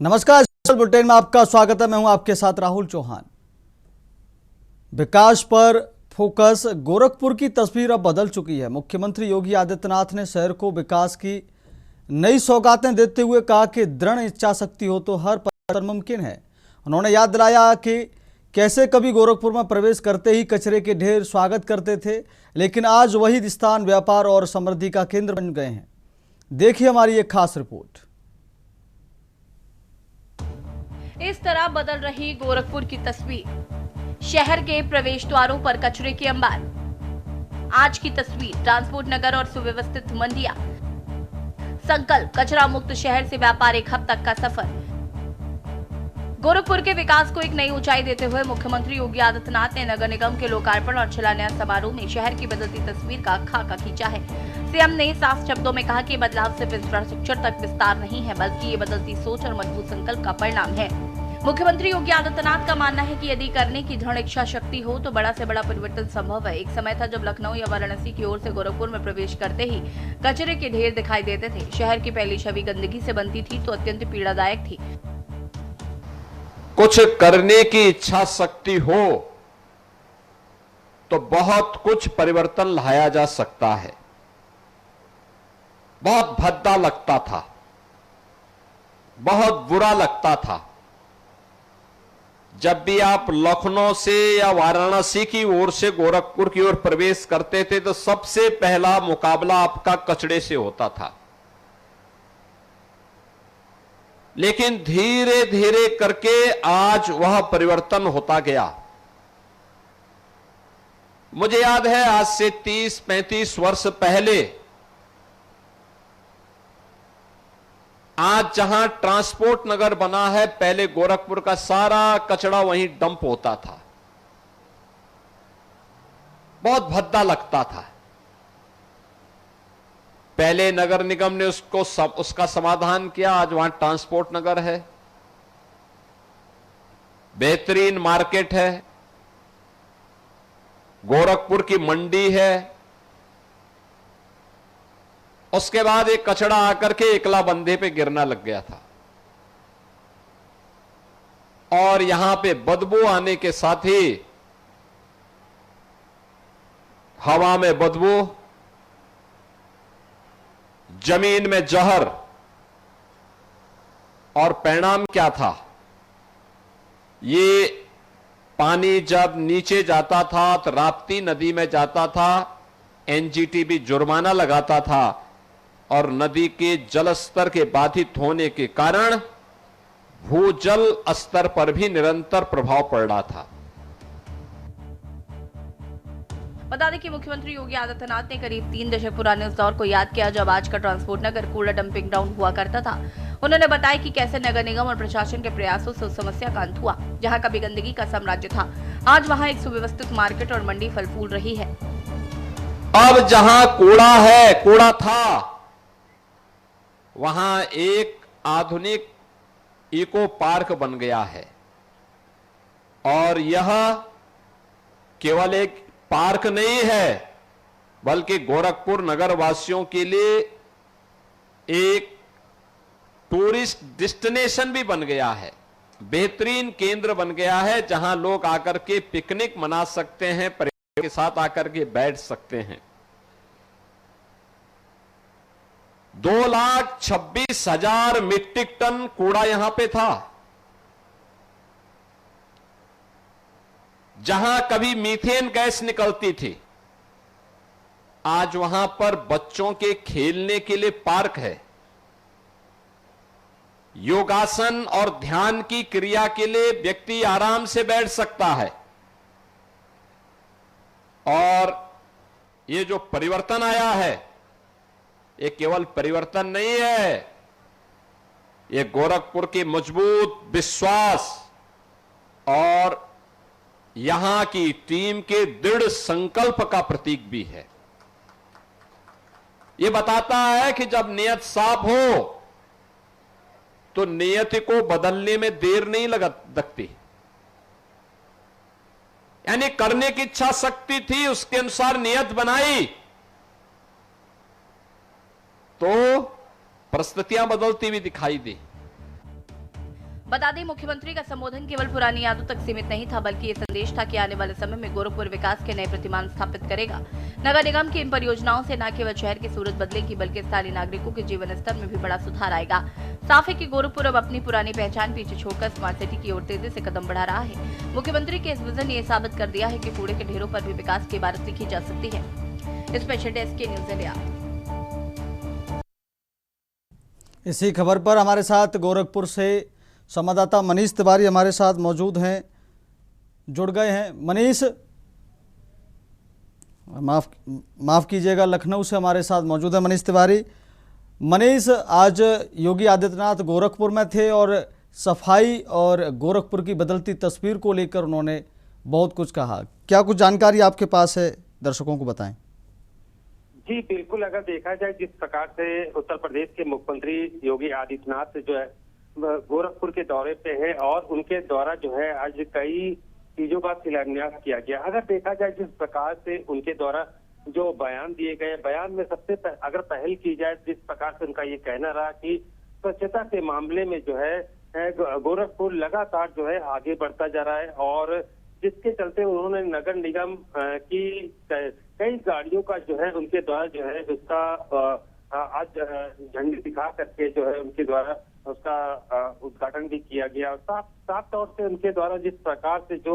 नमस्कार, special bulletin में आपका स्वागत है। मैं हूं आपके साथ राहुल चौहान। विकास पर फोकस। गोरखपुर की तस्वीर अब बदल चुकी है। मुख्यमंत्री योगी आदित्यनाथ ने शहर को विकास की नई सौगातें देते हुए कहा कि दृढ़ इच्छा शक्ति हो तो हर परिवर्तन मुमकिन है। उन्होंने याद दिलाया कि कैसे कभी गोरखपुर में प्रवेश करते ही कचरे के ढेर स्वागत करते थे, लेकिन आज वही स्थान व्यापार और समृद्धि का केंद्र बन गए हैं। देखिए हमारी एक खास रिपोर्ट। इस तरह बदल रही गोरखपुर की तस्वीर। शहर के प्रवेश द्वारों पर कचरे के अंबार। आज की तस्वीर ट्रांसपोर्ट नगर और सुव्यवस्थित मंडियां। संकल्प कचरा मुक्त शहर से व्यापार एक हफ्ते तक का सफर। गोरखपुर के विकास को एक नई ऊंचाई देते हुए मुख्यमंत्री योगी आदित्यनाथ ने नगर निगम के लोकार्पण और शिलान्यास समारोह में शहर की बदलती तस्वीर का खाका खींचा है। सीएम ने साफ शब्दों में कहा कि बदलाव सिर्फ इंफ्रास्ट्रक्चर तक विस्तार नहीं है, बल्कि ये बदलती सोच और मजबूत संकल्प का परिणाम है। मुख्यमंत्री योगी आदित्यनाथ का मानना है कि यदि करने की दृढ़ इच्छा शक्ति हो तो बड़ा से बड़ा परिवर्तन संभव है। एक समय था जब लखनऊ या वाराणसी की ओर से गोरखपुर में प्रवेश करते ही कचरे के ढेर दिखाई देते थे। शहर की पहली छवि गंदगी से बनती थी तो अत्यंत पीड़ादायक थी। कुछ करने की इच्छा शक्ति हो तो बहुत कुछ परिवर्तन लाया जा सकता है। बहुत भद्दा लगता था, बहुत बुरा लगता था जब भी आप लखनऊ से या वाराणसी की ओर से गोरखपुर की ओर प्रवेश करते थे तो सबसे पहला मुकाबला आपका कचड़े से होता था। लेकिन धीरे धीरे करके आज वह परिवर्तन होता गया। मुझे याद है आज से 30-35 वर्ष पहले आज जहां ट्रांसपोर्ट नगर बना है, पहले गोरखपुर का सारा कचरा वहीं डंप होता था। बहुत भद्दा लगता था। पहले नगर निगम ने उसका समाधान किया। आज वहां ट्रांसपोर्ट नगर है, बेहतरीन मार्केट है, गोरखपुर की मंडी है। उसके बाद एक कचड़ा आकर के एकला बंदे पे गिरना लग गया था और यहां पे बदबू आने के साथ ही हवा में बदबू, जमीन में जहर, और परिणाम क्या था? ये पानी जब नीचे जाता था तो राप्ती नदी में जाता था, एनजीटी भी जुर्माना लगाता था और नदी के जल स्तर के बाधित होने के कारण भूजल स्तर पर भी निरंतर प्रभाव पड़ रहा था। बता दें कि मुख्यमंत्री योगी आदित्यनाथ ने करीब 3 दशक पुराने उस दौर को याद किया जब आज का ट्रांसपोर्ट नगर कूड़ा डंपिंग ग्राउंड हुआ करता था। उन्होंने बताया कि कैसे नगर निगम और प्रशासन के प्रयासों से उस समस्या का अंत हुआ। जहां कभी गंदगी का साम्राज्य था, आज वहां एक सुव्यवस्थित मार्केट और मंडी फल फूल रही है। अब जहां कूड़ा है, कूड़ा था, वहां एक आधुनिक इको पार्क बन गया है और यह केवल एक पार्क नहीं है बल्कि गोरखपुर नगर वासियों के लिए एक टूरिस्ट डेस्टिनेशन भी बन गया है, बेहतरीन केंद्र बन गया है जहां लोग आकर के पिकनिक मना सकते हैं, परिवार के साथ आकर के बैठ सकते हैं। 2,26,000 मीट्रिक टन कूड़ा यहां पे था। जहां कभी मीथेन गैस निकलती थी, आज वहां पर बच्चों के खेलने के लिए पार्क है, योगासन और ध्यान की क्रिया के लिए व्यक्ति आराम से बैठ सकता है। और ये जो परिवर्तन आया है, ये केवल परिवर्तन नहीं है, ये गोरखपुर की मजबूत विश्वास और यहां की टीम के दृढ़ संकल्प का प्रतीक भी है। ये बताता है कि जब नियत साफ हो तो नियति को बदलने में देर नहीं लगती। यानी करने की इच्छा शक्ति थी, उसके अनुसार नियत बनाई तो परिस्थितियां बदलती हुई दिखाई दी। बता दें, मुख्यमंत्री का संबोधन केवल पुरानी यादों तक सीमित नहीं था, बल्कि ये संदेश था कि आने वाले समय में गोरखपुर विकास के नए प्रतिमान स्थापित करेगा। नगर निगम की इन परियोजनाओं से न केवल शहर की सूरत बदलेगी, बल्कि स्थानीय नागरिकों के जीवन स्तर में भी बड़ा सुधार आएगा। साफ है कि गोरखपुर अब अपनी पुरानी पहचान पीछे छोड़कर स्मार्ट सिटी की ओर तेजी से कदम बढ़ा रहा है। मुख्यमंत्री के इस विजन ने साबित कर दिया है कि कूड़े के ढेरों पर भी विकास की इबारत लिखी जा सकती है। स्पेशल डेस्क के न्यूज इंडिया। इसी खबर पर हमारे साथ गोरखपुर से संवाददाता मनीष तिवारी हमारे साथ मौजूद हैं, जुड़ गए हैं। मनीष, माफ कीजिएगा, लखनऊ से हमारे साथ मौजूद है मनीष तिवारी। मनीष, आज योगी आदित्यनाथ गोरखपुर में थे और सफाई और गोरखपुर की बदलती तस्वीर को लेकर उन्होंने बहुत कुछ कहा। क्या कुछ जानकारी आपके पास है, दर्शकों को बताएं। जी बिल्कुल, अगर देखा जाए जिस प्रकार से उत्तर प्रदेश के मुख्यमंत्री योगी आदित्यनाथ जो है गोरखपुर के दौरे पे हैं और उनके द्वारा जो है आज कई चीजों का शिलान्यास किया गया। अगर देखा जाए जिस प्रकार से उनके द्वारा जो बयान दिए गए, बयान में सबसे अगर पहल की जाए, जिस प्रकार से उनका ये कहना रहा कि स्वच्छता के मामले में जो है गोरखपुर लगातार जो है आगे बढ़ता जा रहा है और जिसके चलते उन्होंने नगर निगम की कई गाड़ियों का जो है उनके द्वारा जो है उसका आज झंडी दिखा करके जो है उनके द्वारा उसका उद्घाटन भी किया गया। साफ तौर से उनके द्वारा जिस प्रकार से जो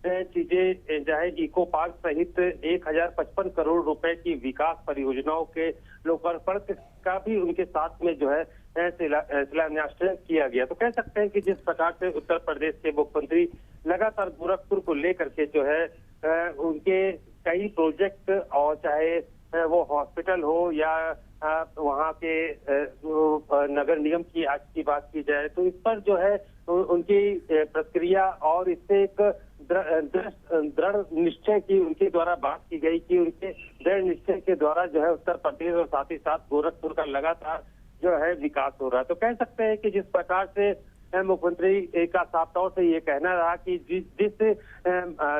चीजें चाहे इको पार्क सहित 1055 करोड़ रुपए की विकास परियोजनाओं के लोकार्पण का भी उनके साथ में जो है शिलान्यास किया गया। तो कह सकते हैं कि जिस प्रकार से उत्तर प्रदेश के मुख्यमंत्री लगातार गोरखपुर को लेकर के जो है उनके कई प्रोजेक्ट और चाहे वो हॉस्पिटल हो या वहाँ के नगर निगम की आज की बात की जाए तो इस पर जो है उनकी प्रक्रिया और इससे एक दृढ़ निश्चय की उनके द्वारा बात की गई कि उनके दृढ़ निश्चय के द्वारा जो है उत्तर प्रदेश और साथ ही साथ गोरखपुर का लगातार जो है विकास हो रहा है। तो कह सकते हैं कि जिस प्रकार से मुख्यमंत्री का साफ तौर से ये कहना रहा कि जिस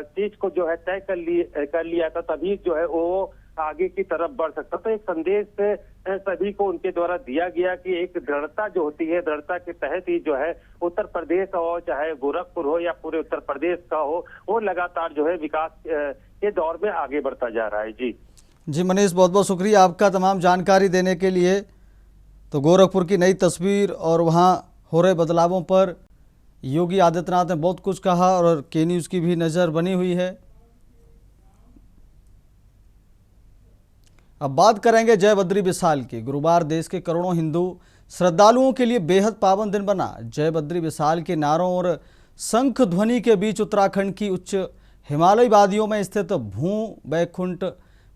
चीज को जो है तय कर लिया था तभी जो है वो आगे की तरफ बढ़ सकता। तो एक संदेश सभी को उनके द्वारा दिया गया कि एक दृढ़ता जो होती है, दृढ़ता के तहत ही जो है उत्तर प्रदेश हो, चाहे गोरखपुर हो या पूरे उत्तर प्रदेश का हो, वो लगातार जो है विकास के दौर में आगे बढ़ता जा रहा है। जी मनीष, बहुत बहुत शुक्रिया आपका तमाम जानकारी देने के लिए। तो गोरखपुर की नई तस्वीर और वहाँ हो रहे बदलावों पर योगी आदित्यनाथ ने बहुत कुछ कहा और के न्यूज़ की भी नज़र बनी हुई है। अब बात करेंगे जय बद्री विशाल की। गुरुवार देश के करोड़ों हिंदू श्रद्धालुओं के लिए बेहद पावन दिन बना। जय बद्री विशाल के नारों और शंख ध्वनि के बीच उत्तराखंड की उच्च हिमालयी वादियों में स्थित भू बैकुंठ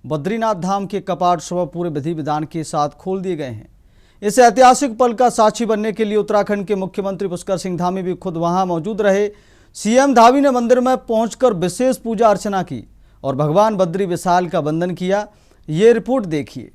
बद्रीनाथ धाम के कपाट सुबह पूरे विधि विधान के साथ खोल दिए गए हैं। इस ऐतिहासिक पल का साक्षी बनने के लिए उत्तराखंड के मुख्यमंत्री पुष्कर सिंह धामी भी खुद वहां मौजूद रहे। सीएम धामी ने मंदिर में पहुंचकर विशेष पूजा अर्चना की और भगवान बद्री विशाल का वंदन किया। ये रिपोर्ट देखिए।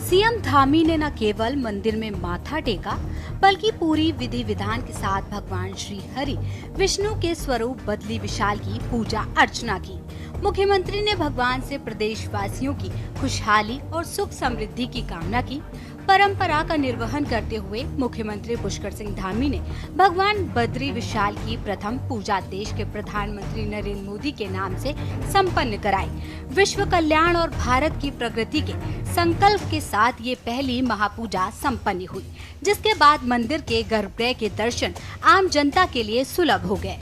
सीएम धामी ने न केवल मंदिर में माथा टेका बल्कि पूरी विधि विधान के साथ भगवान श्री हरि विष्णु के स्वरूप बद्री विशाल की पूजा अर्चना की। मुख्यमंत्री ने भगवान से प्रदेशवासियों की खुशहाली और सुख समृद्धि की कामना की। परंपरा का निर्वहन करते हुए मुख्यमंत्री पुष्कर सिंह धामी ने भगवान बद्री विशाल की प्रथम पूजा देश के प्रधानमंत्री नरेंद्र मोदी के नाम से संपन्न कराई। विश्व कल्याण और भारत की प्रगति के संकल्प के साथ ये पहली महापूजा संपन्न हुई, जिसके बाद मंदिर के गर्भगृह के दर्शन आम जनता के लिए सुलभ हो गए।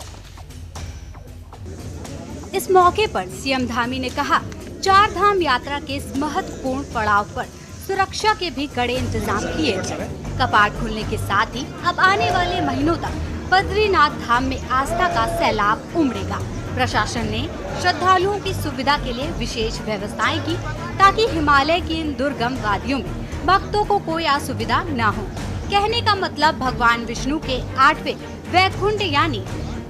इस मौके पर सीएम धामी ने कहा, चार धाम यात्रा के इस महत्वपूर्ण पड़ाव पर सुरक्षा के भी कड़े इंतजाम किए गए। कपाट खुलने के साथ ही अब आने वाले महीनों तक बद्रीनाथ धाम में आस्था का सैलाब उमड़ेगा। प्रशासन ने श्रद्धालुओं की सुविधा के लिए विशेष व्यवस्थाएं की ताकि हिमालय की इन दुर्गम वादियों में भक्तों को कोई असुविधा न हो। कहने का मतलब भगवान विष्णु के 8वें वैकुंठ यानी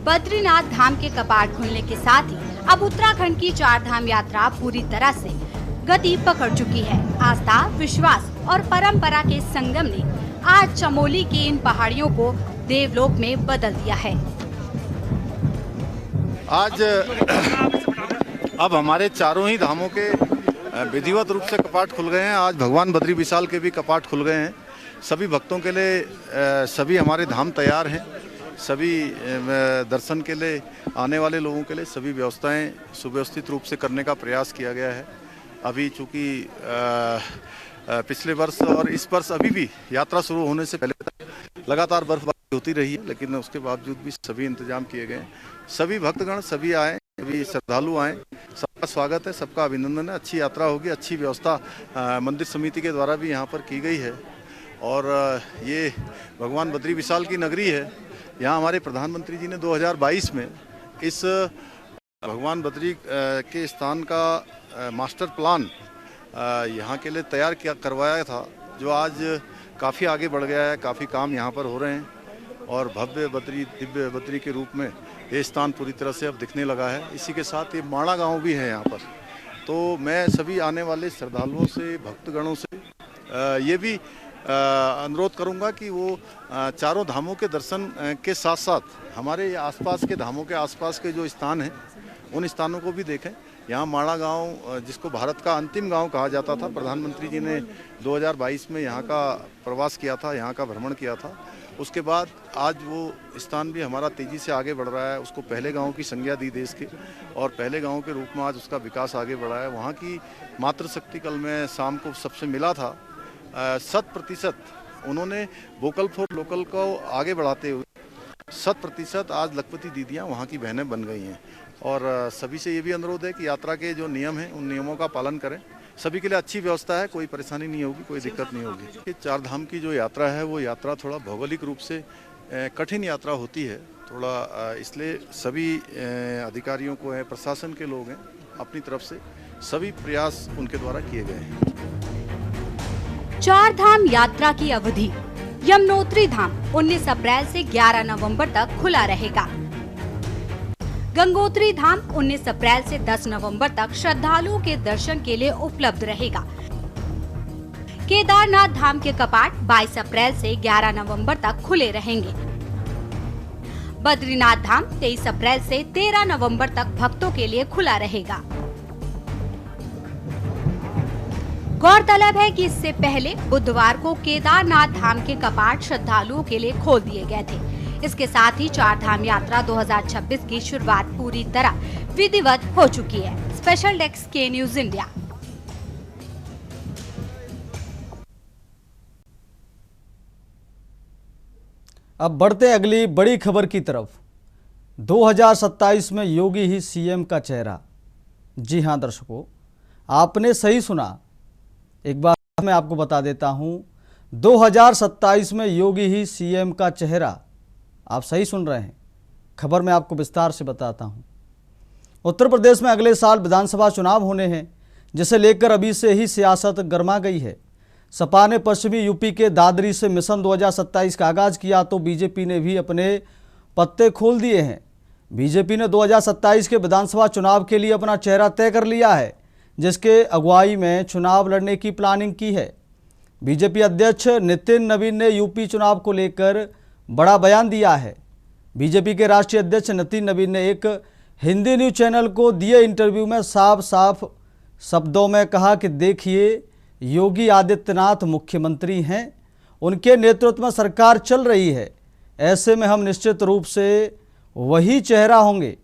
बद्रीनाथ धाम के कपाट खुलने के साथ ही अब उत्तराखंड की चार धाम यात्रा पूरी तरह से गति पकड़ चुकी है। आस्था, विश्वास और परंपरा के संगम ने आज चमोली की इन पहाड़ियों को देवलोक में बदल दिया है। आज अब हमारे चारों ही धामों के विधिवत रूप से कपाट खुल गए हैं। आज भगवान बद्री विशाल के भी कपाट खुल गए हैं। सभी भक्तों के लिए सभी हमारे धाम तैयार हैं। सभी दर्शन के लिए आने वाले लोगों के लिए सभी व्यवस्थाएं सुव्यवस्थित रूप से करने का प्रयास किया गया है। अभी चूँकि पिछले वर्ष और इस वर्ष अभी भी यात्रा शुरू होने से पहले तक लगातार बर्फबारी होती रही है, लेकिन उसके बावजूद भी सभी इंतजाम किए गए हैं। सभी भक्तगण सभी आए, सभी श्रद्धालु आए, सबका स्वागत है, सबका अभिनंदन है। अच्छी यात्रा होगी, अच्छी व्यवस्था मंदिर समिति के द्वारा भी यहाँ पर की गई है। और ये भगवान बद्री विशाल की नगरी है। यहाँ हमारे प्रधानमंत्री जी ने 2022 में इस भगवान बद्री के स्थान का मास्टर प्लान यहाँ के लिए तैयार करवाया था, जो आज काफ़ी आगे बढ़ गया है। काफ़ी काम यहाँ पर हो रहे हैं और भव्य बद्री, दिव्य बद्री के रूप में ये स्थान पूरी तरह से अब दिखने लगा है। इसी के साथ ये माणा गांव भी है यहाँ पर। तो मैं सभी आने वाले श्रद्धालुओं से, भक्तगणों से ये भी अनुरोध करूंगा कि वो चारों धामों के दर्शन के साथ साथ हमारे आसपास के धामों के आसपास के जो स्थान हैं उन स्थानों को भी देखें। यहाँ माणा गांव, जिसको भारत का अंतिम गांव कहा जाता था, प्रधानमंत्री जी ने 2022 में यहाँ का प्रवास किया था, यहाँ का भ्रमण किया था। उसके बाद आज वो स्थान भी हमारा तेज़ी से आगे बढ़ रहा है। उसको पहले गांव की संज्ञा दी देश के और पहले गांव के रूप में आज उसका विकास आगे बढ़ा है। वहाँ की मातृशक्ति कल मैं शाम को सबसे मिला था, 100% उन्होंने वोकल फॉर लोकल को आगे बढ़ाते हुए 100% आज लखपति दीदियाँ वहाँ की बहनें बन गई हैं। और सभी से ये भी अनुरोध है कि यात्रा के जो नियम हैं उन नियमों का पालन करें। सभी के लिए अच्छी व्यवस्था है, कोई परेशानी नहीं होगी, कोई दिक्कत नहीं होगी। ये चार धाम की जो यात्रा है वो यात्रा थोड़ा भौगोलिक रूप से कठिन यात्रा होती है थोड़ा, इसलिए सभी अधिकारियों को है, प्रशासन के लोग हैं, अपनी तरफ से सभी प्रयास उनके द्वारा किए गए हैं। चार धाम यात्रा की अवधि यमुनोत्री धाम 19 अप्रैल से 11 नवंबर तक खुला रहेगा। गंगोत्री धाम 19 अप्रैल से 10 नवंबर तक श्रद्धालुओं के दर्शन के लिए उपलब्ध रहेगा। केदारनाथ धाम के कपाट 22 अप्रैल से 11 नवंबर तक खुले रहेंगे। बद्रीनाथ धाम 23 अप्रैल से 13 नवंबर तक भक्तों के लिए खुला रहेगा। गौरतलब है कि इससे पहले बुधवार को केदारनाथ धाम के कपाट श्रद्धालुओं के लिए खोल दिए गए थे। इसके साथ ही चार धाम यात्रा 2026 की शुरुआत पूरी तरह विधिवत हो चुकी है। स्पेशल डेस्क के न्यूज इंडिया। अब बढ़ते अगली बड़ी खबर की तरफ। 2027 में योगी ही सीएम का चेहरा। जी हां दर्शकों, आपने सही सुना। एक बार मैं आपको बता देता हूं, 2027 में योगी ही सीएम का चेहरा। आप सही सुन रहे हैं, खबर मैं आपको विस्तार से बताता हूं। उत्तर प्रदेश में अगले साल विधानसभा चुनाव होने हैं, जिसे लेकर अभी से ही सियासत गर्मा गई है। सपा ने पश्चिमी यूपी के दादरी से मिशन 2027 का आगाज किया तो बीजेपी ने भी अपने पत्ते खोल दिए हैं। बीजेपी ने 2027 के विधानसभा चुनाव के लिए अपना चेहरा तय कर लिया है, जिसके अगुवाई में चुनाव लड़ने की प्लानिंग की है। बीजेपी अध्यक्ष नितिन नवीन ने यूपी चुनाव को लेकर बड़ा बयान दिया है। बीजेपी के राष्ट्रीय अध्यक्ष नितिन नवीन ने एक हिंदी न्यूज चैनल को दिए इंटरव्यू में साफ साफ शब्दों में कहा कि देखिए, योगी आदित्यनाथ मुख्यमंत्री हैं, उनके नेतृत्व में सरकार चल रही है, ऐसे में हम निश्चित रूप से वही चेहरा होंगे।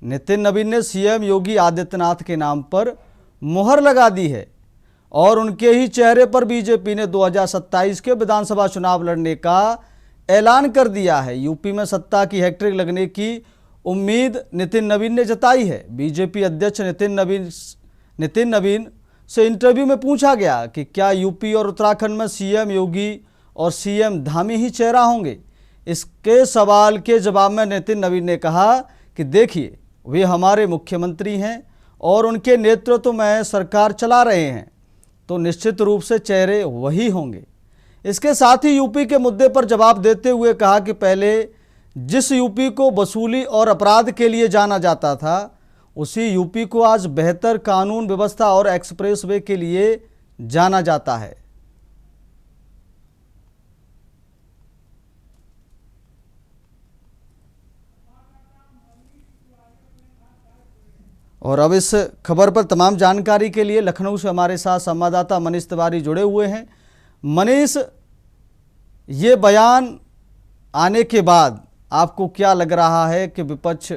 नितिन नवीन ने सीएम योगी आदित्यनाथ के नाम पर मुहर लगा दी है और उनके ही चेहरे पर बीजेपी ने 2027 के विधानसभा चुनाव लड़ने का ऐलान कर दिया है। यूपी में सत्ता की हैट्रिक लगने की उम्मीद नितिन नवीन ने जताई है। बीजेपी अध्यक्ष नितिन नवीन से इंटरव्यू में पूछा गया कि क्या यूपी और उत्तराखंड में सीएम योगी और सीएम धामी ही चेहरा होंगे। इसके सवाल के जवाब में नितिन नवीन ने कहा कि देखिए, वे हमारे मुख्यमंत्री हैं और उनके नेतृत्व में सरकार चला रहे हैं, तो निश्चित रूप से चेहरे वही होंगे। इसके साथ ही यूपी के मुद्दे पर जवाब देते हुए कहा कि पहले जिस यूपी को वसूली और अपराध के लिए जाना जाता था, उसी यूपी को आज बेहतर कानून व्यवस्था और एक्सप्रेसवे के लिए जाना जाता है। और अब इस खबर पर तमाम जानकारी के लिए लखनऊ से हमारे साथ संवाददाता मनीष तिवारी जुड़े हुए हैं। मनीष, ये बयान आने के बाद आपको क्या लग रहा है कि विपक्ष,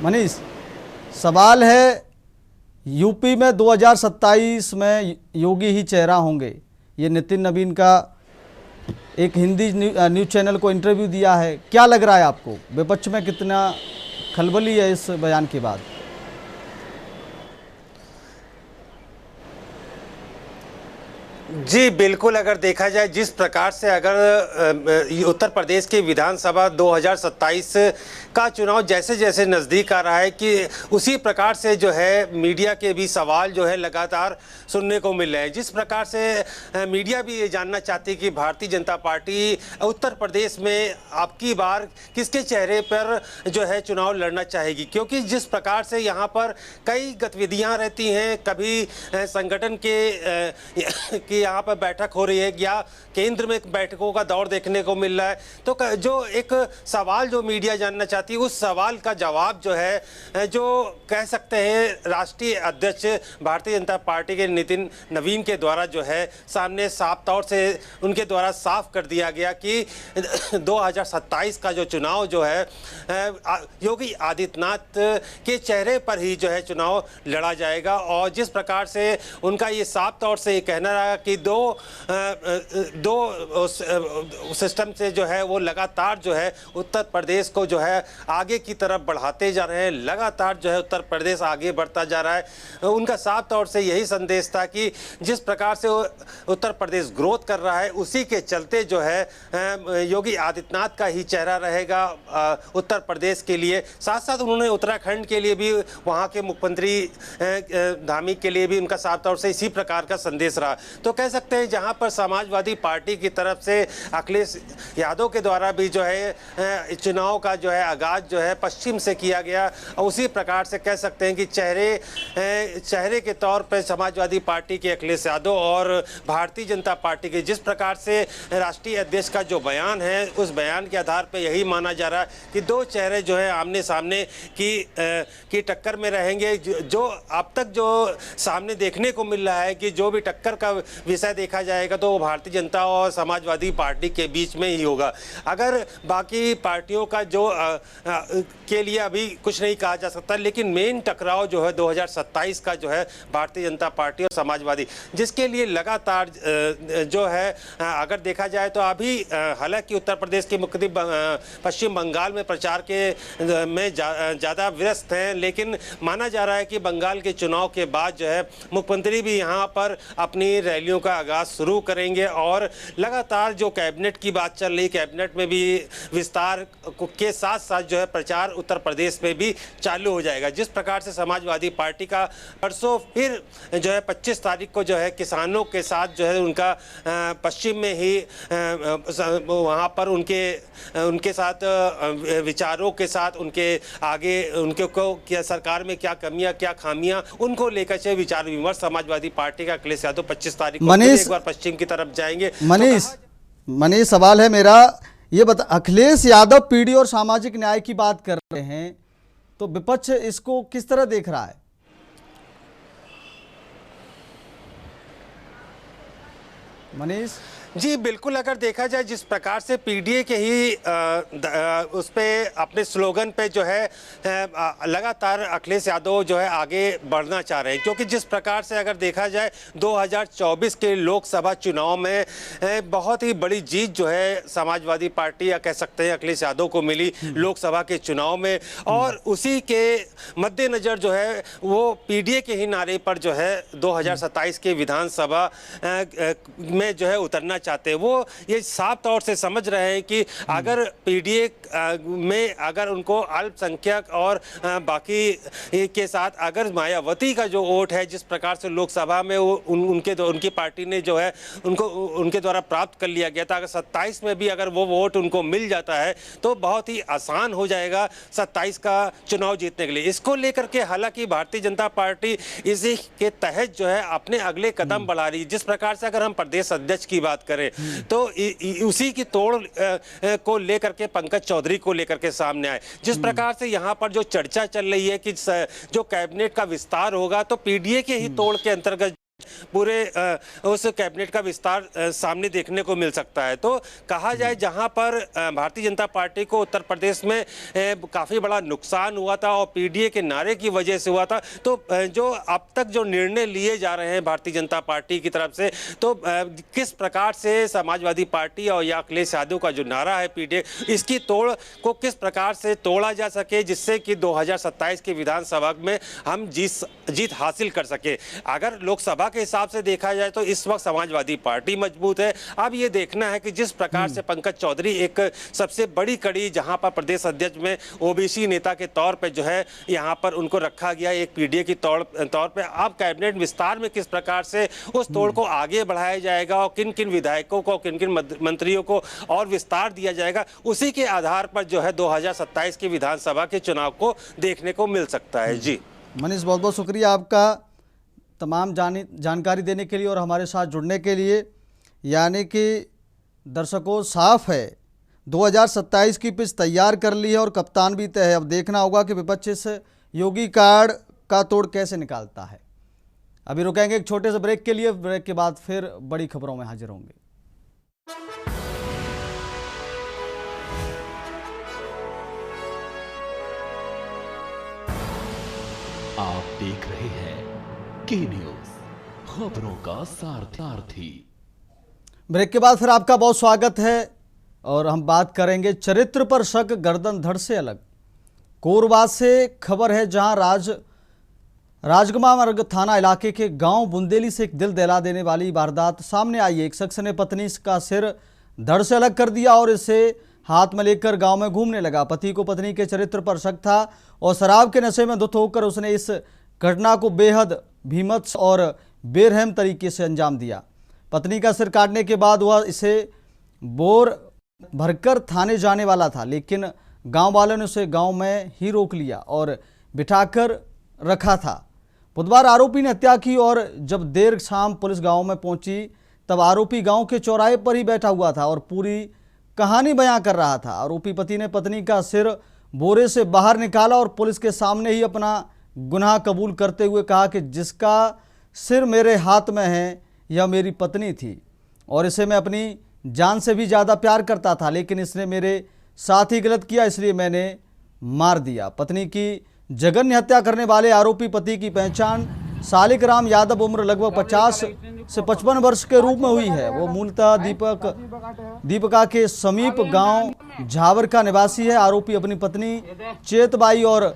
मनीष, सवाल है यूपी में 2027 में योगी ही चेहरा होंगे, ये नितिन नवीन का एक हिंदी न्यूज़ चैनल को इंटरव्यू दिया है। क्या लग रहा है आपको, विपक्ष में कितना खलबली है इस बयान के बाद? जी बिल्कुल, अगर देखा जाए जिस प्रकार से अगर उत्तर प्रदेश की विधानसभा 2027 का चुनाव जैसे जैसे नज़दीक आ रहा है कि उसी प्रकार से जो है मीडिया के भी सवाल जो है लगातार सुनने को मिल रहे हैं। जिस प्रकार से मीडिया भी ये जानना चाहती है कि भारतीय जनता पार्टी उत्तर प्रदेश में आपकी बार किसके चेहरे पर जो है चुनाव लड़ना चाहेगी, क्योंकि जिस प्रकार से यहाँ पर कई गतिविधियाँ रहती हैं, कभी संगठन के यहाँ पर बैठक हो रही है या केंद्र में बैठकों का दौर देखने को मिल रहा है, तो जो एक सवाल जो मीडिया जानना चाहती है उस सवाल का जवाब जो है, जो कह सकते हैं राष्ट्रीय अध्यक्ष भारतीय जनता पार्टी के नितिन नवीन के द्वारा जो है सामने साफ तौर से उनके द्वारा साफ कर दिया गया कि 2027 का जो चुनाव जो है योगी आदित्यनाथ के चेहरे पर ही जो है चुनाव लड़ा जाएगा। और जिस प्रकार से उनका ये साफ तौर से ये कहना रहा कि दो सिस्टम से जो है वो लगातार जो है उत्तर प्रदेश को जो है आगे की तरफ बढ़ाते जा रहे हैं, लगातार जो है उत्तर प्रदेश आगे बढ़ता जा रहा है। उनका साफ तौर से यही संदेश था कि जिस प्रकार से उत्तर प्रदेश ग्रोथ कर रहा है उसी के चलते जो है योगी आदित्यनाथ का ही चेहरा रहेगा उत्तर प्रदेश के लिए। साथ साथ उन्होंने उत्तराखंड के लिए भी, वहाँ के मुख्यमंत्री धामी के लिए भी उनका साफ तौर से इसी प्रकार का संदेश रहा। तो कह सकते हैं जहां पर समाजवादी पार्टी की तरफ से अखिलेश यादव के द्वारा भी जो है चुनाव का जो है आगाज जो है पश्चिम से किया गया, उसी प्रकार से कह सकते हैं कि चेहरे के तौर पर समाजवादी पार्टी के अखिलेश यादव और भारतीय जनता पार्टी के जिस प्रकार से राष्ट्रीय अध्यक्ष का जो बयान है उस बयान के आधार पर यही माना जा रहा है कि दो चेहरे जो है आमने सामने की टक्कर में रहेंगे। जो अब तक जो सामने देखने को मिल रहा है कि जो भी टक्कर का विषय देखा जाएगा तो वो भारतीय जनता और समाजवादी पार्टी के बीच में ही होगा। अगर बाकी पार्टियों का जो के लिए अभी कुछ नहीं कहा जा सकता, लेकिन मेन टकराव जो है 2027 का जो है भारतीय जनता पार्टी और समाजवादी, जिसके लिए लगातार जो है अगर देखा जाए तो अभी हालांकि उत्तर प्रदेश के मुख्यमंत्री पश्चिम बंगाल में प्रचार के में ज़्यादा व्यस्त हैं, लेकिन माना जा रहा है कि बंगाल के चुनाव के बाद जो है मुख्यमंत्री भी यहाँ पर अपनी रैलियों का आगाज शुरू करेंगे और लगातार जो कैबिनेट की बात चल रही, कैबिनेट में भी विस्तार के साथ साथ जो है प्रचार उत्तर प्रदेश में भी चालू हो जाएगा। जिस प्रकार से समाजवादी पार्टी का परसों फिर जो है 25 तारीख को जो है किसानों के साथ जो है उनका पश्चिम में ही वहाँ पर उनके साथ विचारों के साथ उनके आगे उनके को क्या सरकार में क्या कमियां क्या खामियां उनको लेकर से विचार विमर्श समाजवादी पार्टी का अखिलेश यादव 25 तारीख को एक बार पश्चिम की तरफ जाएंगे। मनीष, सवाल है मेरा, ये बता, अखिलेश यादव पीढ़ी और सामाजिक न्याय की बात कर रहे हैं, तो विपक्ष इसको किस तरह देख रहा है? मनीष जी बिल्कुल, अगर देखा जाए जिस प्रकार से पीडीए के ही उस पे अपने स्लोगन पे जो है लगातार अखिलेश यादव जो है आगे बढ़ना चाह रहे हैं, क्योंकि जिस प्रकार से अगर देखा जाए 2024 के लोकसभा चुनाव में बहुत ही बड़ी जीत जो है समाजवादी पार्टी या कह सकते हैं अखिलेश यादव को मिली लोकसभा के चुनाव में, और उसी के मद्देनज़र जो है वो पीडीए के ही नारे पर जो है 2027 के विधानसभा में जो है उतरना चाहते हैं। वो ये साफ तौर से समझ रहे हैं कि अगर पीडीए में अगर उनको अल्पसंख्यक और बाकी के साथ अगर मायावती का जो वोट है जिस प्रकार से लोकसभा में वो उनकी पार्टी ने जो है उनके द्वारा प्राप्त कर लिया गया था, अगर 27 में भी अगर वो वोट उनको मिल जाता है तो बहुत ही आसान हो जाएगा 27 का चुनाव जीतने के लिए। इसको लेकर के हालांकि भारतीय जनता पार्टी इसी के तहत जो है अपने अगले कदम बढ़ा रही है। जिस प्रकार से अगर हम प्रदेश अध्यक्ष की बात करें तो उसी की तोड़ को लेकर के पंकज चौधरी को लेकर के सामने आए। जिस प्रकार से यहाँ पर जो चर्चा चल रही है कि जो कैबिनेट का विस्तार होगा तो पीडीए के ही तोड़ के अंतर्गत पूरे उस कैबिनेट का विस्तार सामने देखने को मिल सकता है। तो कहा जाए जहां पर भारतीय जनता पार्टी को उत्तर प्रदेश में काफ़ी बड़ा नुकसान हुआ था और पीडीए के नारे की वजह से हुआ था, तो जो अब तक जो निर्णय लिए जा रहे हैं भारतीय जनता पार्टी की तरफ से, तो किस प्रकार से समाजवादी पार्टी और या अखिलेश यादव का जो नारा है पीडीए, इसकी तोड़ को किस प्रकार से तोड़ा जा सके जिससे कि 2027 के विधानसभा में हम जीत हासिल कर सके। अगर लोकसभा के हिसाब से देखा जाए तो इस वक्त समाजवादी पार्टी मजबूत है। अब ये देखना है कि जिस प्रकार से पंकज चौधरी एक सबसे बड़ी कड़ी जहां पर प्रदेश अध्यक्ष में ओबीसी नेता के तौर पे जो है यहां पर उनको रखा गया एक पीडीए की तौर पे, अब कैबिनेट विस्तार में किस प्रकार से उस तोड़ को आगे बढ़ाया जाएगा और किन किन विधायकों को, किन किन मंत्रियों को और विस्तार दिया जाएगा, उसी के आधार पर जो है 2027 की विधानसभा के चुनाव को देखने को मिल सकता है। जी मनीष, बहुत बहुत शुक्रिया आपका तमाम जानकारी देने के लिए और हमारे साथ जुड़ने के लिए। यानी कि दर्शकों, साफ है 2027 की पिच तैयार कर ली है और कप्तान भी तय है। अब देखना होगा कि विपक्ष इस योगी कार्ड का तोड़ कैसे निकालता है। अभी रुकेंगे एक छोटे से ब्रेक के लिए, ब्रेक के बाद फिर बड़ी खबरों में हाजिर होंगे। आप देख रहे हैं के न्यूज, खबरों का सारथी। ब्रेक के बाद फिर आपका बहुत स्वागत है और हम बात करेंगे चरित्र पर शक, गर्दन धड़ से अलग। कोरबा से खबर है जहां राजगमार्ग थाना इलाके के गांव बुंदेली से एक दिल दहला देने वाली वारदात सामने आई है। एक शख्स ने पत्नी का सिर धड़ से अलग कर दिया और इसे हाथ में लेकर गांव में घूमने लगा। पति को पत्नी के चरित्र पर शक था और शराब के नशे में धुत होकर उसने इस घटना को बेहद भीमत्स और बेरहम तरीके से अंजाम दिया। पत्नी का सिर काटने के बाद वह इसे बोर भरकर थाने जाने वाला था, लेकिन गांव वालों ने उसे गांव में ही रोक लिया और बिठाकर रखा था। बुधवार आरोपी ने हत्या की और जब देर शाम पुलिस गांव में पहुंची तब आरोपी गांव के चौराहे पर ही बैठा हुआ था और पूरी कहानी बयां कर रहा था। आरोपी पति ने पत्नी का सिर बोरे से बाहर निकाला और पुलिस के सामने ही अपना गुनाह कबूल करते हुए कहा कि जिसका सिर मेरे हाथ में है यह मेरी पत्नी थी और इसे मैं अपनी जान से भी ज़्यादा प्यार करता था, लेकिन इसने मेरे साथ ही गलत किया, इसलिए मैंने मार दिया। पत्नी की जघन्य हत्या करने वाले आरोपी पति की पहचान सालिक राम यादव, उम्र लगभग 50 से 55 वर्ष के रूप में हुई है। वो मूलतः दीपका के समीप गांव झावर का निवासी है। आरोपी अपनी पत्नी चेतबाई और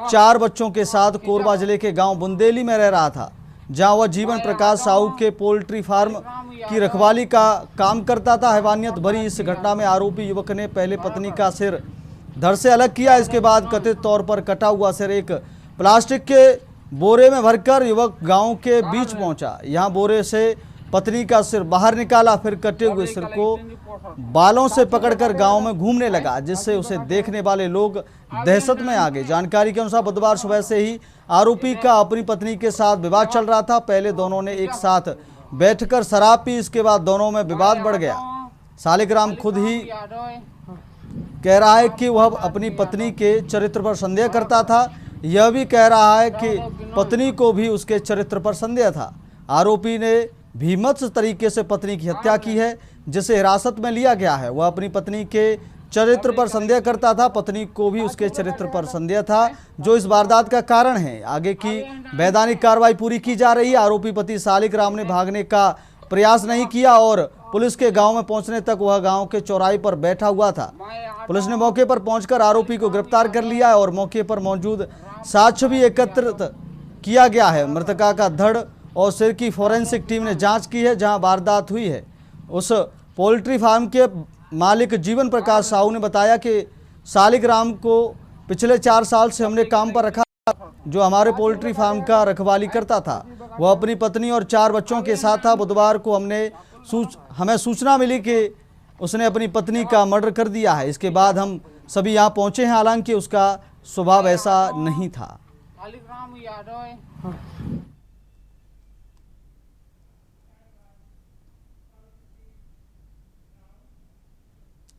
4 बच्चों के साथ कोरबा जिले के गांव बुंदेली में रह रहा था, जहां वह जीवन प्रकाश साहू के पोल्ट्री फार्म की रखवाली का काम करता था। हैवानियत भरी इस घटना में आरोपी युवक ने पहले पत्नी का सिर धड़ से अलग किया। इसके बाद कथित तौर पर कटा हुआ सिर एक प्लास्टिक के बोरे में भरकर युवक गांव के बीच पहुंचा। यहां बोरे से पत्नी का सिर बाहर निकाला, फिर कटे हुए सिर को बालों से पकड़कर गांव में घूमने लगा, जिससे उसे देखने वाले लोग दहशत में आ गए। जानकारी के अनुसार बुधवार सुबह से ही आरोपी का अपनी पत्नी के साथ विवाद चल रहा था। पहले दोनों ने एक साथ बैठकर शराब पी, इसके बाद दोनों में विवाद बढ़ गया। सालिग्राम खुद ही कह रहा है कि वह अपनी पत्नी के चरित्र पर संदेह करता था। यह भी कह रहा है कि पत्नी को भी उसके चरित्र पर संदेह था। आरोपी ने भीमत्स तरीके से पत्नी की हत्या की है, जिसे हिरासत में लिया गया है। वह अपनी पत्नी के चरित्र पर संदेह करता था, पत्नी को भी उसके चरित्र पर संदेह था, जो इस वारदात का कारण है। आगे की वैधानिक कार्रवाई पूरी की जा रही है। आरोपी पति सालिक राम ने भागने का प्रयास नहीं किया और पुलिस के गांव में पहुंचने तक वह गांव के चौराहे पर बैठा हुआ था। पुलिस ने मौके पर पहुंचकर आरोपी को गिरफ्तार कर लिया और मौके पर मौजूद साक्ष्य भी एकत्रित किया गया है। मृतका का धड़ और सिर की फोरेंसिक टीम ने जांच की है। जहां वारदात हुई है उस पोल्ट्री फार्म के मालिक जीवन प्रकाश साहू ने बताया कि सालिग्राम को पिछले 4 साल से हमने काम पर रखा, जो हमारे पोल्ट्री फार्म का रखवाली करता था। वह अपनी पत्नी और 4 बच्चों के साथ था। बुधवार को हमें सूचना मिली कि उसने अपनी पत्नी का मर्डर कर दिया है। इसके बाद हम सभी यहाँ पहुँचे हैं, हालांकि उसका स्वभाव ऐसा नहीं था।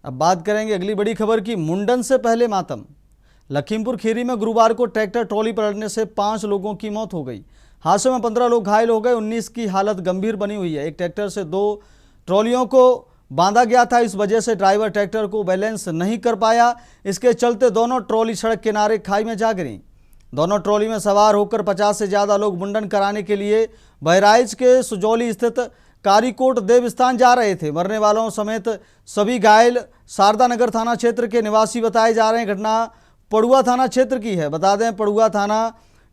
अब बात करेंगे अगली बड़ी खबर की। मुंडन से पहले मातम। लखीमपुर खीरी में गुरुवार को ट्रैक्टर ट्रॉली पलटने से 5 लोगों की मौत हो गई। हादसे में 15 लोग घायल हो गए, 19 की हालत गंभीर बनी हुई है। एक ट्रैक्टर से 2 ट्रॉलियों को बांधा गया था, इस वजह से ड्राइवर ट्रैक्टर को बैलेंस नहीं कर पाया। इसके चलते दोनों ट्रॉली सड़क किनारे खाई में जा गिरी। दोनों ट्रॉली में सवार होकर 50 से ज़्यादा लोग मुंडन कराने के लिए बहराइच के सुजौली स्थित कारीकोट देवस्थान जा रहे थे। मरने वालों समेत सभी घायल शारदा नगर थाना क्षेत्र के निवासी बताए जा रहे हैं। घटना पड़ुआ थाना क्षेत्र की है। बता दें, पड़ुआ थाना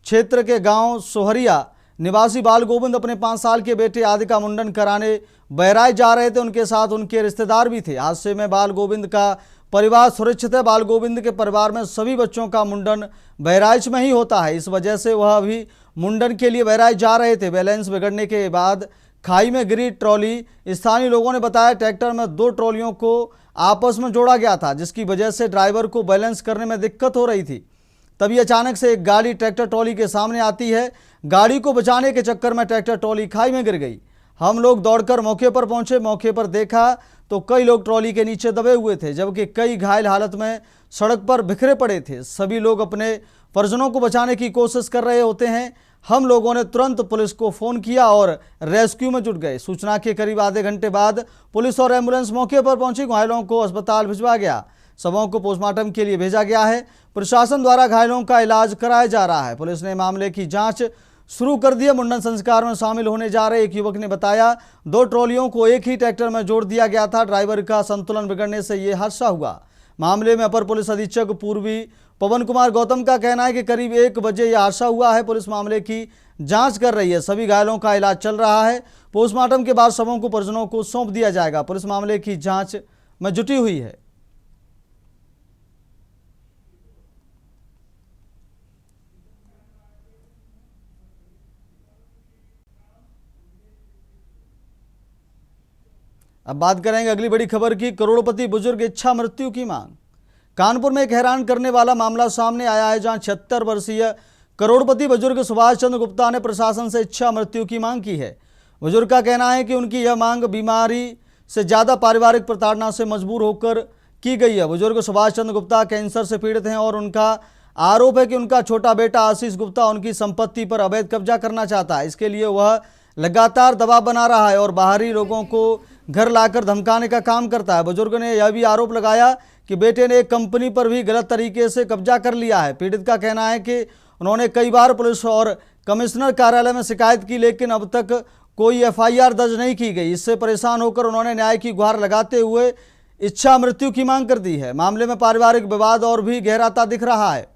क्षेत्र के गांव सोहरिया निवासी बाल गोविंद अपने 5 साल के बेटे आदि का मुंडन कराने बहराइच जा रहे थे। उनके साथ उनके रिश्तेदार भी थे। हादसे में बाल गोविंद का परिवार सुरक्षित है। बाल गोविंद के परिवार में सभी बच्चों का मुंडन बहराइच में ही होता है, इस वजह से वह अभी मुंडन के लिए बहराइच जा रहे थे। बैलेंस बिगड़ने के बाद खाई में गिरी ट्रॉली। स्थानीय लोगों ने बताया ट्रैक्टर में 2 ट्रॉलियों को आपस में जोड़ा गया था, जिसकी वजह से ड्राइवर को बैलेंस करने में दिक्कत हो रही थी। तभी अचानक से एक गाड़ी ट्रैक्टर ट्रॉली के सामने आती है। गाड़ी को बचाने के चक्कर में ट्रैक्टर ट्रॉली खाई में गिर गई। हम लोग दौड़कर मौके पर पहुंचे। मौके पर देखा तो कई लोग ट्रॉली के नीचे दबे हुए थे, जबकि कई घायल हालत में सड़क पर बिखरे पड़े थे। सभी लोग अपने परिजनों को बचाने की कोशिश कर रहे होते हैं। हम लोगों ने तुरंत पुलिस को फ़ोन किया और रेस्क्यू में जुट गए। सूचना के करीब आधे घंटे बाद पुलिस और एम्बुलेंस मौके पर पहुंची। घायलों को अस्पताल भिजवा गया। शवों को पोस्टमार्टम के लिए भेजा गया है। प्रशासन द्वारा घायलों का इलाज कराया जा रहा है। पुलिस ने मामले की जांच शुरू कर दी है। मुंडन संस्कार में शामिल होने जा रहे एक युवक ने बताया 2 ट्रॉलियों को एक ही ट्रैक्टर में जोड़ दिया गया था। ड्राइवर का संतुलन बिगड़ने से ये हादसा हुआ। मामले में अपर पुलिस अधीक्षक पूर्वी पवन कुमार गौतम का कहना है कि करीब 1 बजे यह हादसा हुआ है। पुलिस मामले की जांच कर रही है। सभी घायलों का इलाज चल रहा है। पोस्टमार्टम के बाद शवों को परिजनों को सौंप दिया जाएगा। पुलिस मामले की जांच में जुटी हुई है। अब बात करेंगे अगली बड़ी खबर की। करोड़पति बुजुर्ग इच्छा मृत्यु की मांग। कानपुर में एक हैरान करने वाला मामला सामने आया है, जहां 76 वर्षीय करोड़पति बुजुर्ग सुभाष चंद्र गुप्ता ने प्रशासन से इच्छा मृत्यु की मांग की है। बुजुर्ग का कहना है कि उनकी यह मांग बीमारी से ज़्यादा पारिवारिक प्रताड़ना से मजबूर होकर की गई है। बुजुर्ग सुभाष चंद्र गुप्ता कैंसर से पीड़ित हैं और उनका आरोप है कि उनका छोटा बेटा आशीष गुप्ता उनकी संपत्ति पर अवैध कब्जा करना चाहता है। इसके लिए वह लगातार दबाव बना रहा है और बाहरी लोगों को घर लाकर धमकाने का काम करता है। बुजुर्ग ने यह भी आरोप लगाया कि बेटे ने एक कंपनी पर भी गलत तरीके से कब्जा कर लिया है। पीड़ित का कहना है कि उन्होंने कई बार पुलिस और कमिश्नर कार्यालय में शिकायत की, लेकिन अब तक कोई एफआईआर दर्ज नहीं की गई। इससे परेशान होकर उन्होंने न्याय की गुहार लगाते हुए इच्छा मृत्यु की मांग कर दी है। मामले में पारिवारिक विवाद और भी गहराता दिख रहा है।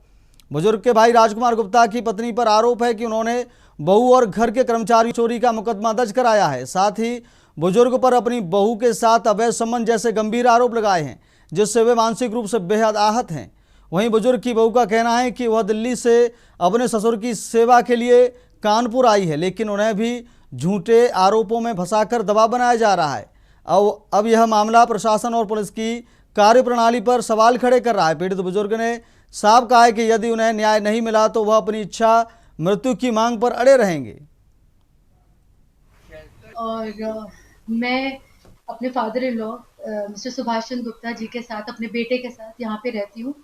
बुजुर्ग के भाई राजकुमार गुप्ता की पत्नी पर आरोप है कि उन्होंने बहू और घर के कर्मचारी चोरी का मुकदमा दर्ज कराया है। साथ ही बुजुर्ग पर अपनी बहू के साथ अवैध संबंध जैसे गंभीर आरोप लगाए हैं, जिससे वे मानसिक रूप से बेहद आहत हैं। वहीं बुजुर्ग की बहू का कहना है कि वह दिल्ली से अपने ससुर की सेवा के लिए कानपुर आई है, लेकिन उन्हें भी झूठे आरोपों में फंसाकर दबाव बनाया जा रहा है। अब यह मामला प्रशासन और पुलिस की कार्यप्रणाली पर सवाल खड़े कर रहा है। पीड़ित बुजुर्ग ने साफ कहा है कि यदि उन्हें न्याय नहीं मिला तो वह अपनी इच्छा मृत्यु की मांग पर अड़े रहेंगे। और मैं अपने father in law mister Subhash Chandra Gupta ji के साथ, अपने बेटे के साथ यहाँ पे रहती हूँ।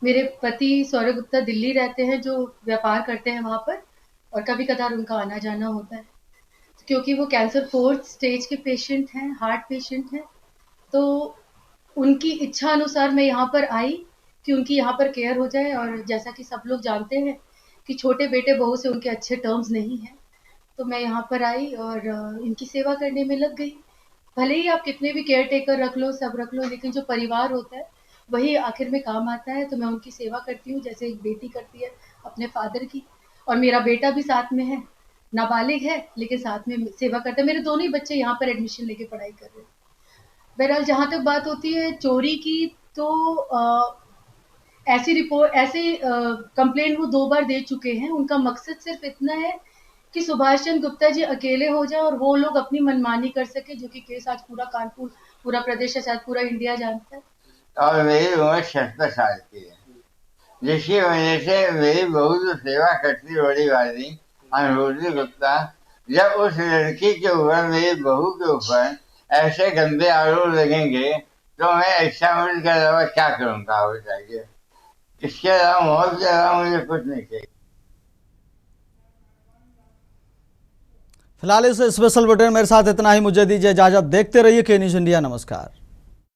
मेरे पति सौरभ गुप्ता दिल्ली रहते हैं, जो व्यापार करते हैं वहाँ पर, और कभी कभार उनका आना जाना होता है। क्योंकि वो कैंसर 4th स्टेज के पेशेंट हैं, हार्ट पेशेंट हैं, तो उनकी इच्छा अनुसार मैं यहाँ पर आई कि उनकी यहाँ पर केयर हो जाए। और जैसा कि सब लोग जानते हैं कि छोटे बेटे बहू से उनके अच्छे टर्म्स नहीं हैं, तो मैं यहाँ पर आई और इनकी सेवा करने में लग गई। भले ही आप कितने भी केयर टेकर रख लो, सब रख लो, लेकिन जो परिवार होता है वही आखिर में काम आता है। तो मैं उनकी सेवा करती हूँ जैसे एक बेटी करती है अपने फादर की। और मेरा बेटा भी साथ में है, नाबालिग है, लेकिन साथ में सेवा करता है। मेरे दोनों ही बच्चे यहाँ पर एडमिशन लेके पढ़ाई कर रहे हैं। बहरहाल जहाँ तक बात होती है चोरी की, तो ऐसी कंप्लेंट वो 2 बार दे चुके हैं। उनका मकसद सिर्फ इतना है कि सुभाष चंद्र गुप्ता जी अकेले हो जाए और वो लोग अपनी मनमानी कर सके, जो कि केस आज पूरा कानपुर, पूरा प्रदेश, शायद पूरा इंडिया जानता है। और मेरी उम्र 76 साल की है, जिसकी वजह से मेरी बहू जो सेवा करती बड़ी वाली अनुभूति गुप्ता, जब उस लड़की के ऊपर, मेरी बहू के ऊपर ऐसे गंदे आरोप लगेंगे तो मैं एक्स्ट्रा मील के अलावा क्या करूँगा, आप बताइए। इसके अलावा मौत के अलावा मुझे कुछ नहीं चाहिए। फिलहाल इस स्पेशल बुलेटिन मेरे साथ इतना ही। मुझे दीजिए इजाजत। देखते रहिए के न्यूज़ इंडिया। नमस्कार।